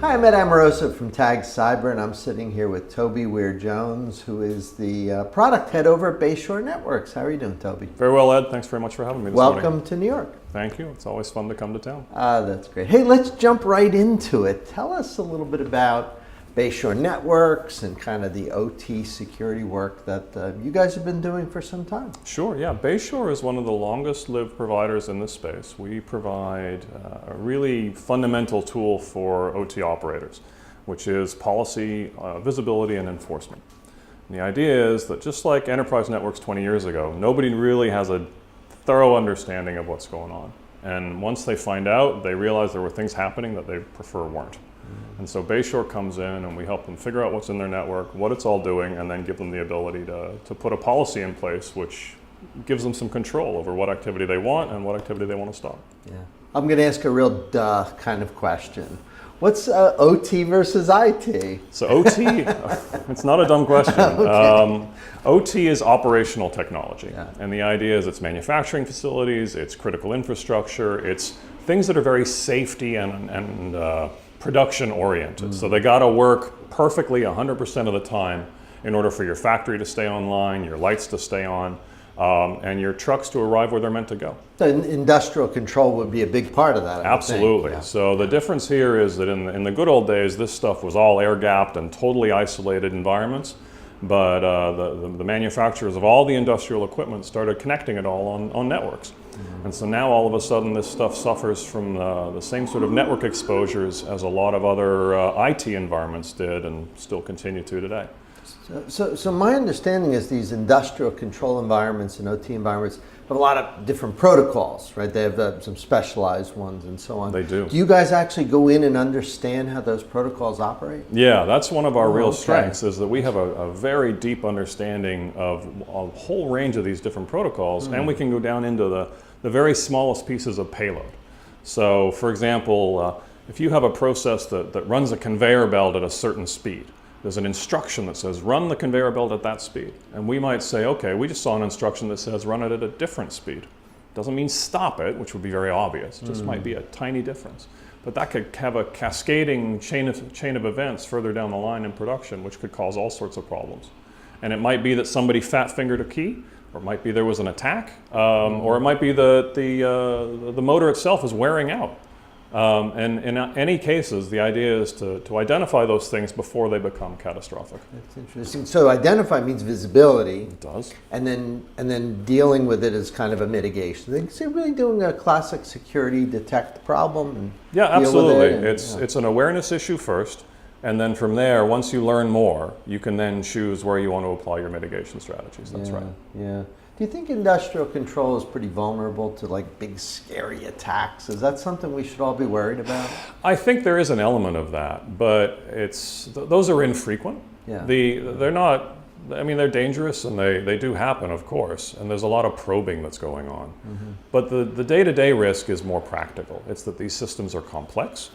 Hi, I'm Ed Amoroso from Tag Cyber, and I'm sitting here with Toby Weir-Jones, who is the product head over at Bayshore Networks. How are you doing, Toby? Very well, Ed. Thanks very much for having me this morning. Welcome to New York. Thank you. It's always fun to come to town. That's great. Hey, let's jump right into it. Tell us a little bit about Bayshore Networks and kind of the OT security work that you guys have been doing for some time. Sure, yeah. Bayshore is one of the longest lived providers in this space. We provide a really fundamental tool for OT operators, which is policy, visibility, and enforcement. And the idea is that just like enterprise networks 20 years ago, nobody really has a thorough understanding of what's going on. And once they find out, they realize there were things happening that they prefer weren't. And so Bayshore comes in and we help them figure out what's in their network, what it's all doing, and then give them the ability to put a policy in place which gives them some control over what activity they want and what activity they want to stop. Yeah. I'm going to ask a real duh kind of question. What's OT versus IT? So OT, it's not a dumb question. Okay. OT is operational technology. Yeah. And the idea is it's manufacturing facilities, it's critical infrastructure, it's things that are very safety and production oriented. So they got to work perfectly 100% of the time in order for your factory to stay online, your lights to stay on, and your trucks to arrive where they're meant to go. So industrial control would be a big part of that. Absolutely. Yeah. So the difference here is that in the good old days, this stuff was all air-gapped and totally isolated environments. But the manufacturers of all the industrial equipment started connecting it all on networks. Mm-hmm. And so now all of a sudden this stuff suffers from the same sort of network exposures as a lot of other IT environments did and still continue to today. So my understanding is these industrial control environments and OT environments have a lot of different protocols, right? They have some specialized ones and so on. They do. Do you guys actually go in and understand how those protocols operate? Yeah, that's one of our real Okay. strengths, is that we have a very deep understanding of a whole range of these different protocols, and we can go down into the very smallest pieces of payload. So for example, if you have a process that runs a conveyor belt at a certain speed, there's an instruction that says run the conveyor belt at that speed. And we might say, okay, we just saw an instruction that says run it at a different speed. Doesn't mean stop it, which would be very obvious. It just might be a tiny difference. But that could have a cascading chain of events further down the line in production, which could cause all sorts of problems. And it might be that somebody fat-fingered a key, or it might be there was an attack, or it might be that the motor itself is wearing out. And in any cases, the idea is to identify those things before they become catastrophic. That's interesting. So identify means visibility. It does. And then dealing with it as kind of a mitigation. So you're really doing a classic security detect the problem and Yeah, deal absolutely. with it. It's an awareness issue first, and then from there, once you learn more, you can then choose where you want to apply your mitigation strategies. That's right. Yeah. Do you think industrial control is pretty vulnerable to like big scary attacks? Is that something we should all be worried about? I think there is an element of that, but those are infrequent. Yeah. They're not. I mean, they're dangerous and they do happen, of course, and there's a lot of probing that's going on. Mm-hmm. But the day-to-day risk is more practical. It's that these systems are complex,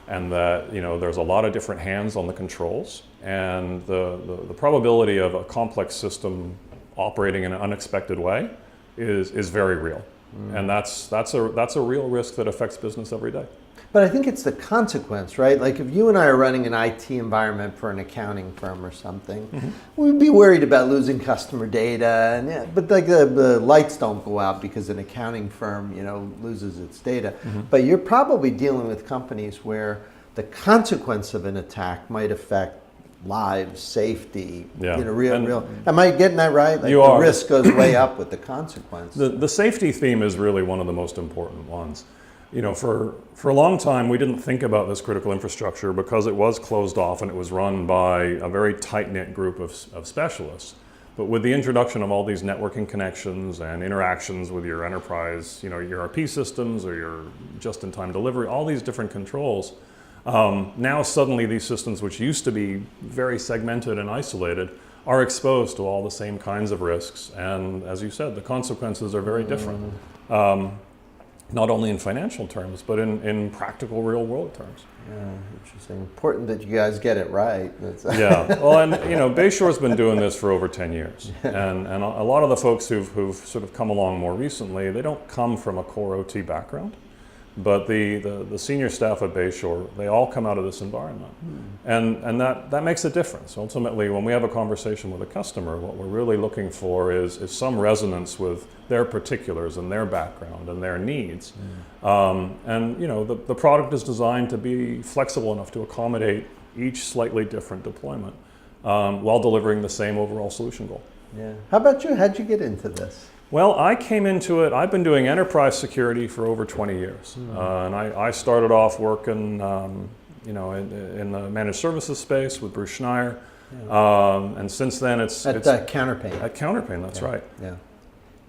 and that there's a lot of different hands on the controls, and the probability of a complex system operating in an unexpected way is very real, and that's a real risk that affects business every day. But I think it's the consequence, right? Like if you and I are running an IT environment for an accounting firm or something, we'd be worried about losing customer data, and but like the lights don't go out because an accounting firm loses its data. But you're probably dealing with companies where the consequence of an attack might affect lives, safety, real. Am I getting that right? Like you are. The risk goes way up with the consequence. The safety theme is really one of the most important ones. For a long time, we didn't think about this critical infrastructure because it was closed off and it was run by a very tight-knit group of specialists. But with the introduction of all these networking connections and interactions with your enterprise, your ERP systems or your just-in-time delivery, all these different controls, now suddenly these systems, which used to be very segmented and isolated, are exposed to all the same kinds of risks. And as you said, the consequences are very different, not only in financial terms, but in practical real world terms. Yeah, interesting. Important that you guys get it right. Yeah, well, and Bayshore's been doing this for over 10 years. And a lot of the folks who've sort of come along more recently, they don't come from a core OT background. But the senior staff at Bayshore, they all come out of this environment. And that makes a difference. Ultimately, when we have a conversation with a customer, what we're really looking for is some resonance with their particulars and their background and their needs. And the product is designed to be flexible enough to accommodate each slightly different deployment while delivering the same overall solution goal. Yeah. How about you? How'd you get into this? Well, I came into it, I've been doing enterprise security for over 20 years. And I started off working in the managed services space with Bruce Schneier. And since then it's... At Counterpaint. At Counterpaint, that's right. Yeah.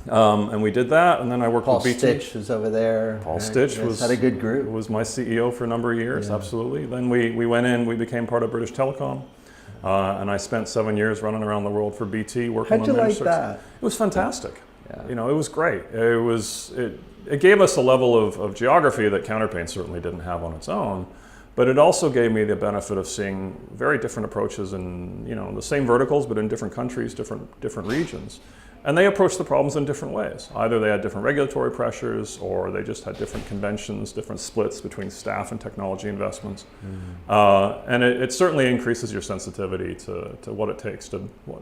And we did that, and then I worked Paul with BT. Stitch was over there. Paul Stitch had a good group. was my CEO for a number of years, absolutely. Then we went in, we became part of British Telecom. And I spent 7 years running around the world for BT working How'd on you managed like services. that? It was fantastic. Yeah. It was great. It gave us a level of geography that Counterpaint certainly didn't have on its own, but it also gave me the benefit of seeing very different approaches in the same verticals, but in different countries, different regions. And they approached the problems in different ways. Either they had different regulatory pressures, or they just had different conventions, different splits between staff and technology investments. And it certainly increases your sensitivity to what it takes, to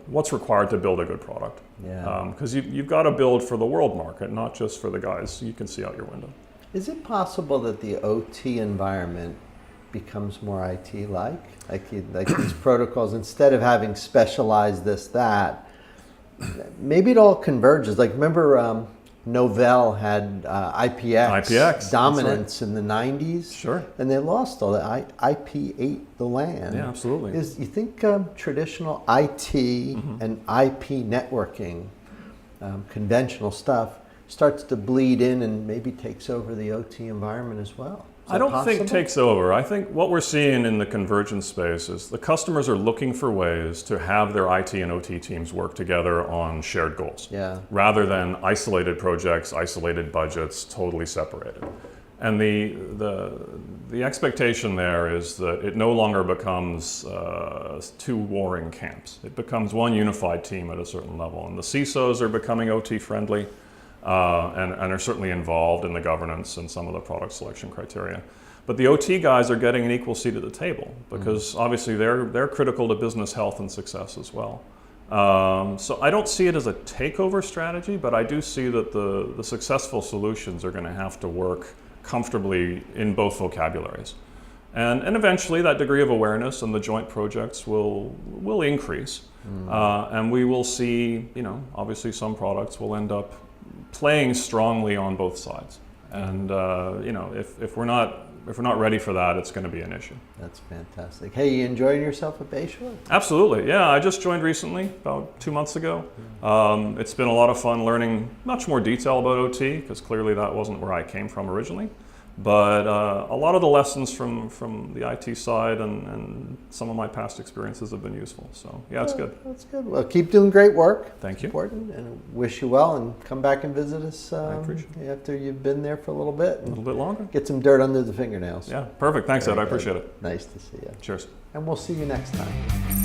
what's required to build a good product. Because you've got to build for the world market, not just for the guys you can see out your window. Is it possible that the OT environment becomes more IT-like? Like these protocols, instead of having specialized this, that, maybe it all converges. Like, remember Novell had IPX dominance in the 90s? Sure. And they lost all that. IP ate the land. Yeah, absolutely. You think traditional IT and IP networking, conventional stuff, starts to bleed in and maybe takes over the OT environment as well? I don't think takes over. I think what we're seeing in the convergence space is the customers are looking for ways to have their IT and OT teams work together on shared goals, rather than isolated projects, isolated budgets, totally separated. And the expectation there is that it no longer becomes two warring camps. It becomes one unified team at a certain level. And the CISOs are becoming OT friendly. And are certainly involved in the governance and some of the product selection criteria. But the OT guys are getting an equal seat at the table, because obviously they're critical to business health and success as well. So I don't see it as a takeover strategy, but I do see that the successful solutions are going to have to work comfortably in both vocabularies. And eventually that degree of awareness and the joint projects will increase. And we will see, obviously some products will end up playing strongly on both sides, and if we're not ready for that, it's going to be an issue. That's fantastic. Hey, you enjoying yourself at Bayshore? Absolutely, yeah. I just joined recently, about 2 months ago. It's been a lot of fun learning much more detail about OT, because clearly that wasn't where I came from originally. But a lot of the lessons from the IT side and some of my past experiences have been useful. So yeah, it's good. That's good. Well, keep doing great work. Thank you. Important, and wish you well. And come back and visit us I appreciate it. after you've been there for a little bit. A little bit longer. Get some dirt under the fingernails. Yeah, perfect. Thanks, Ed. I appreciate it. Nice to see you. Cheers. And we'll see you next time.